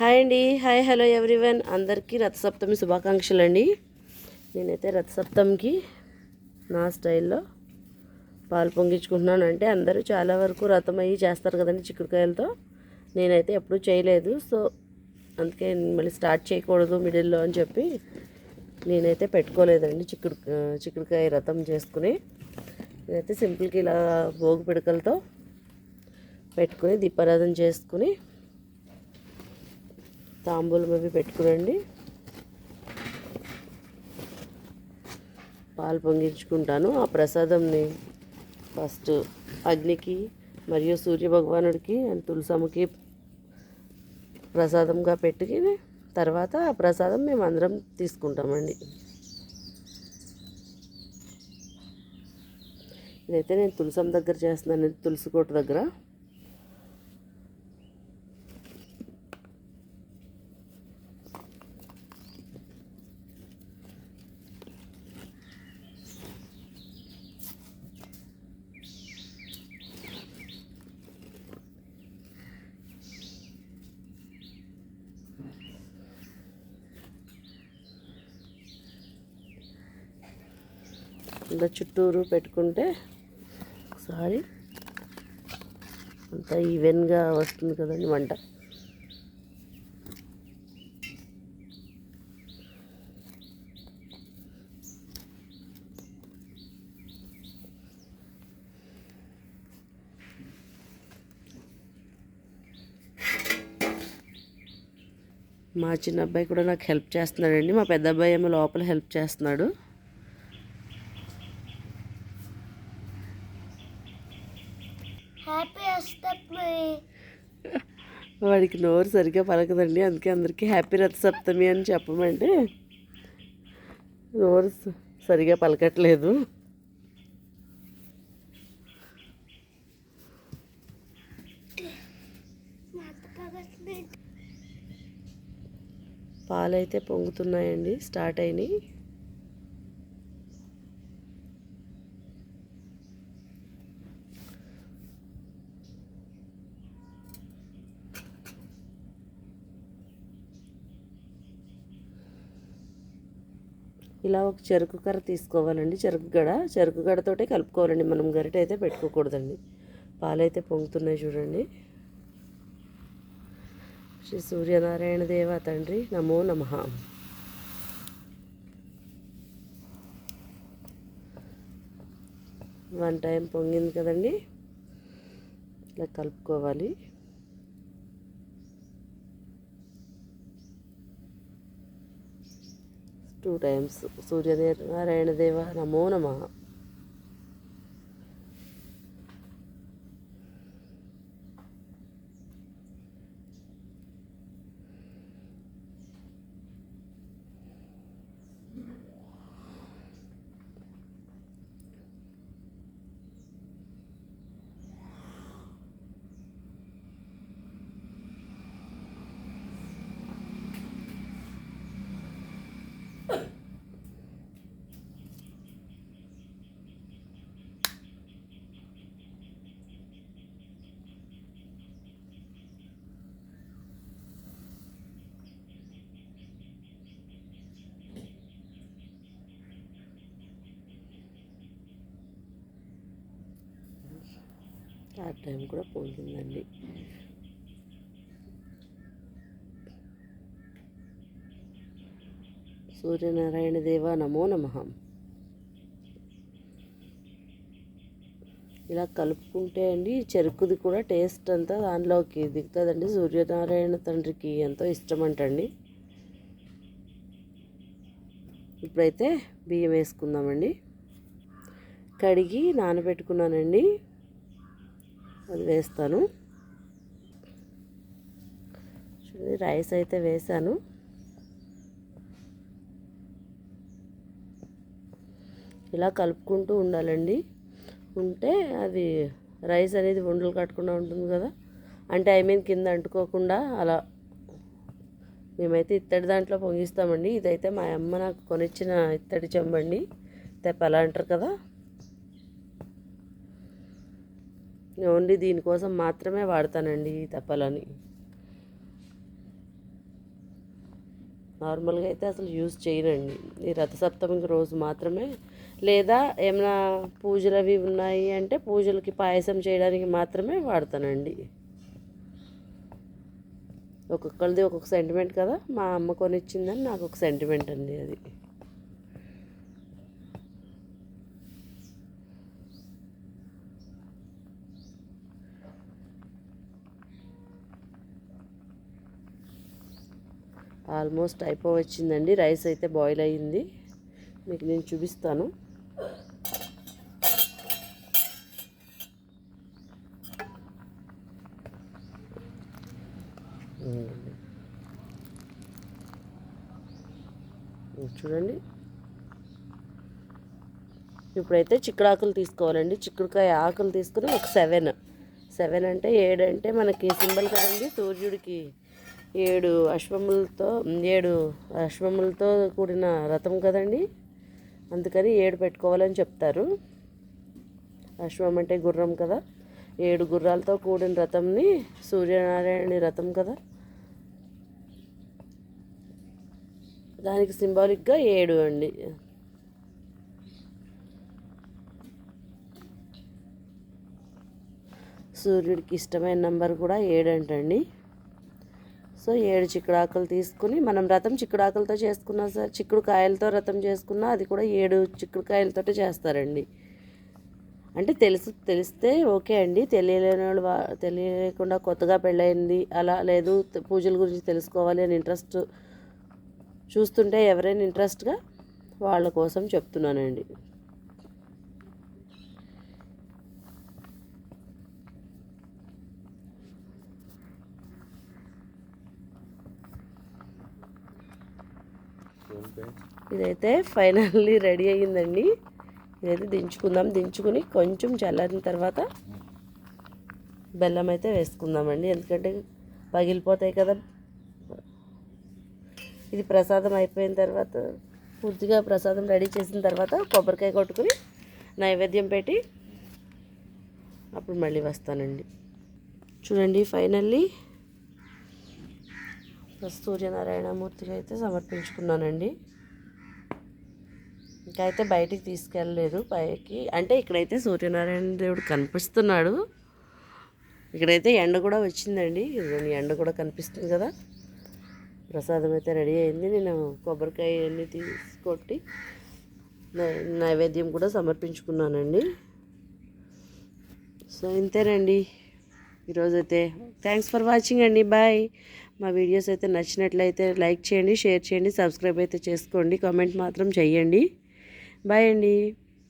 Hi అండి. Hi hello everyone. అందరికీ రథసప్తమి శుభాకాంక్షలు అండి. నేనైతే రథసప్తమికి నా స్టైల్లో పాలు పొంగించుకుంటున్నాను. అంటే అందరూ చాలా వరకు రథం అయ్యి చేస్తారు కదండి చిక్కుడుకాయలతో. నేనైతే ఎప్పుడూ చేయలేదు. సో అందుకే మళ్ళీ స్టార్ట్ చేయకూడదు మిడిల్లో అని చెప్పి నేనైతే పెట్టుకోలేదండి చిక్కుడుకాయ రథం చేసుకుని. నేనైతే సింపుల్గా ఇలా భోగి పిడకలతో పెట్టుకుని దీపారాధన చేసుకుని తాంబూలం అవి పెట్టుకునండి పాలు పొంగించుకుంటాను. ఆ ప్రసాదంని ఫస్ట్ అగ్నికి మరియు సూర్య భగవానుడికి అండ్ తులసమ్మకి ప్రసాదంగా పెట్టి తర్వాత ఆ ప్రసాదం మేము అందరం తీసుకుంటామండి. ఇదైతే నేను తులసమ్మ దగ్గర చేస్తున్నాను, తులసి కోట దగ్గర. ఇలా చుట్టూరు పెట్టుకుంటే ఒకసారి అంతా ఈవెన్గా వస్తుంది కదండి వంట. మా చిన్న అబ్బాయి కూడా నాకు హెల్ప్ చేస్తున్నాడండి. మా పెద్ద అబ్బాయి ఏమో లోపల హెల్ప్ చేస్తున్నాడు. వాడికి నోరు సరిగ్గా పలకదండి, అందుకే అందరికీ హ్యాపీ రథసప్తమి అని చెప్పమంటే నోరు సరిగా పలకట్లేదు. పాలైతే పొంగుతున్నాయండి, స్టార్ట్ అయినాయి. ఇలా ఒక చెరుకు కర్ర తీసుకోవాలండి, చెరుకు గడతోటే కలుపుకోవాలండి. మనం గరిట అయితే పెట్టుకోకూడదండి. పాలైతే పొంగుతున్నాయి చూడండి. శ్రీ సూర్యనారాయణ దేవ తండ్రి నమో నమః. వన్ టైం పొంగింది కదండి, ఇలా కలుపుకోవాలి. టూ టైమ్స్ సూర్యనారాయణ దేవ నమో నమః. ఆ టైం కూడా పొంగిందండి. సూర్యనారాయణ దేవ నమో నమః. ఇలా కలుపుకుంటే అండి చెరుకుది కూడా టేస్ట్ అంతా దానిలోకి దిగుతుందండి. సూర్యనారాయణ తండ్రికి ఎంతో ఇష్టం అంటండి. ఇప్పుడైతే బియ్యం వేసుకుందామండి. కడిగి నానబెట్టుకున్నానండి, అది వేస్తాను. చూడండి, రైస్ అయితే వేసాను. ఇలా కలుపుకుంటూ ఉండాలండి. ఉంటే అది రైస్ అనేది ఉండలు కట్టకుండా ఉంటుంది కదా, అంటే కింద అంటుకోకుండా. అలా మేమైతే ఇత్తడి దాంట్లో పొంగిస్తామండి. ఇదైతే మా అమ్మ నాకు కొనిచ్చిన ఇత్తడి చెంబండి, తెప్పలా అంటారు కదా. ఓన్లీ దీనికోసం మాత్రమే వాడతానండి ఈ తెప్పలని. నార్మల్గా అయితే అసలు యూజ్ చేయనండి. ఈ రథసప్తమికి రోజు మాత్రమే, లేదా ఏమైనా పూజలు అవి ఉన్నాయి అంటే పూజలకి పాయసం చేయడానికి మాత్రమే వాడతానండి. ఒక్కొక్కరిది ఒక్కొక్క సెంటిమెంట్ కదా. మా అమ్మ కొనిచ్చిందని నాకు ఒక సెంటిమెంట్ అండి అది. ఆల్మోస్ట్ అయిపోవచ్చిందండి. రైస్ అయితే బాయిల్ అయ్యింది, మీకు నేను చూపిస్తాను. చూడండి, ఇప్పుడైతే చిక్కుడాకులు తీసుకోవాలండి. చిక్కుడుకాయ ఆకులు తీసుకుని ఒక 7 అంటే 7 అంటే మనకి సింబల్ కదండి, సూర్యుడికి 7 అశ్వములతో కూడిన రథం కదండి, అందుకని 7 పెట్టుకోవాలని చెప్తారు. అశ్వం అంటే గుర్రం కదా, 7 గుర్రాలతో కూడిన రథంని సూర్యనారాయణ రథం కదా, దానికి సింబాలిక్గా 7 అండి. సూర్యుడికి ఇష్టమైన నెంబర్ కూడా 7 అంటండి. సో 7 చిక్కుడాకులు తీసుకుని, మనం రథం చిక్కుడాకులతో చేసుకున్నా సార్, చిక్కుడుకాయలతో రథం చేసుకున్నా అది కూడా 7 చిక్కుడుకాయలతో చేస్తారండి. అంటే తెలిస్తే ఓకే అండి, తెలియలేని వాళ్ళు తెలియకుండా కొత్తగా పెళ్ళయింది అలా, లేదు పూజల గురించి తెలుసుకోవాలి అని ఇంట్రెస్ట్ చూస్తుంటే ఎవరైనా ఇంట్రెస్ట్గా వాళ్ళ కోసం చెప్తున్నానండి. ఇదైతే ఫైనల్లీ రెడీ అయ్యిందండి. ఇదైతే దించుకుందాం. దించుకుని కొంచెం చల్లారిన తర్వాత బెల్లం అయితే వేసుకుందామండి, ఎందుకంటే పగిలిపోతాయి కదా. ఇది ప్రసాదం అయిపోయిన తర్వాత, పూర్తిగా ప్రసాదం రెడీ చేసిన తర్వాత కొబ్బరికాయ కొట్టుకుని నైవేద్యం పెట్టి అప్పుడు మళ్ళీ వస్తానండి. చూడండి, ఫైనల్లీ సూర్యనారాయణమూర్తికి అయితే సమర్పించుకున్నానండి. ఇంకా అయితే బయటికి తీసుకెళ్ళలేదు పైకి, అంటే ఇక్కడైతే సూర్యనారాయణ దేవుడు కనిపిస్తున్నాడు. ఇక్కడైతే ఎండ కూడా వచ్చిందండి, ఎండ కూడా కనిపిస్తుంది కదా. ప్రసాదం అయితే రెడీ అయింది. నేను కొబ్బరికాయ అన్నీ తీసుకొట్టి నైవేద్యం కూడా సమర్పించుకున్నానండి. సో ఇంతేనండి ఈరోజైతే. థ్యాంక్స్ ఫర్ వాచింగ్ అండి. బాయ్. మా వీడియోస్ అయితే నచ్చినట్లయితే లైక్ చేయండి, షేర్ చేయండి, సబ్స్క్రైబ్ అయితే చేసుకోండి, కామెంట్ మాత్రం చెయ్యండి. బాయ్ అండి.